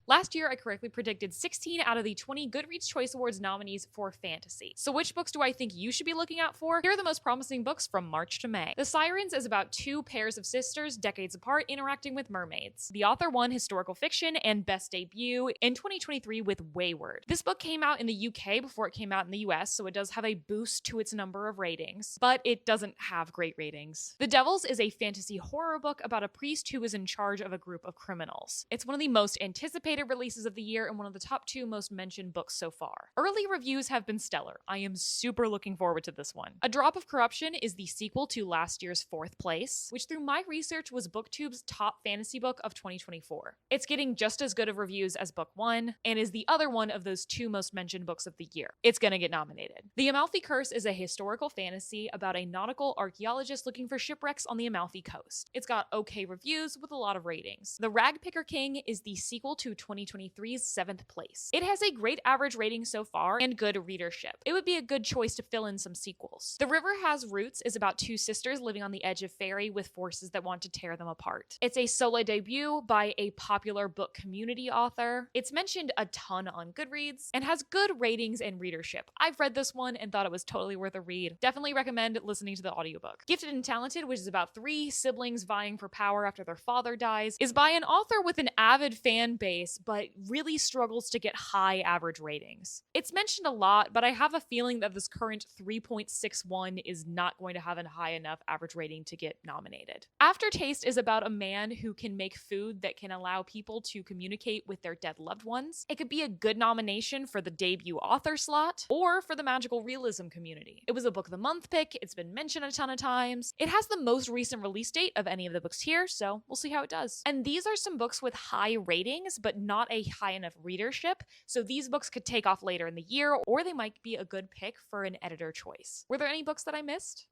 Last year, I correctly predicted 16 out of the 20 Goodreads Choice Awards nominees for fantasy. So which books do I think you should be looking out for? Here are the most promising books from March to May. The Sirens is about two pairs of sisters, decades apart, interacting with mermaids. The author won historical fiction and best debut in 2023 with Wayward. This book came out in the UK before it came out in the US, so it does have a boost to its number of ratings, but it doesn't have great ratings. The Devils is a fantasy horror book about a priest who is in charge of a group of criminals. It's one of the most anticipated releases of the year and one of the top 2 most mentioned books so far. Early reviews have been stellar. I am super looking forward to this one. A Drop of Corruption is the sequel to last year's 4th Place, which through my research was BookTube's top fantasy book of 2024. It's getting just as good of reviews as book 1 and is the other one of those 2 most mentioned books of the year. It's gonna get nominated. The Amalfi Curse is a historical fantasy about a nautical archaeologist looking for shipwrecks on the Amalfi Coast. It's got okay reviews with a lot of ratings. The Ragpicker King is the sequel to 2023's 7th Place. It has a great average rating so far and good readership. It would be a good choice to fill in some sequels. The River Has Roots is about 2 sisters living on the edge of fairy with forces that want to tear them apart. It's a solo debut by a popular book community author. It's mentioned a ton on Goodreads and has good ratings and readership. I've read this one and thought it was totally worth a read. Definitely recommend listening to the audiobook. Gifted and Talented, which is about 3 siblings vying for power after their father dies, is by an author with an avid fan base, but really struggles to get high average ratings. It's mentioned a lot, but I have a feeling that this current 3.61 is not going to have a high enough average rating to get nominated. Aftertaste is about a man who can make food that can allow people to communicate with their dead loved ones. It could be a good nomination for the debut author slot or for the magical realism community. It was a book of the month pick. It's been mentioned a ton of times. It has the most recent release date of any of the books here, so we'll see how it does. And these are some books with high ratings, but not a high enough readership, so these books could take off later in the year, or they might be a good pick for an editor choice. Were there any books that I missed?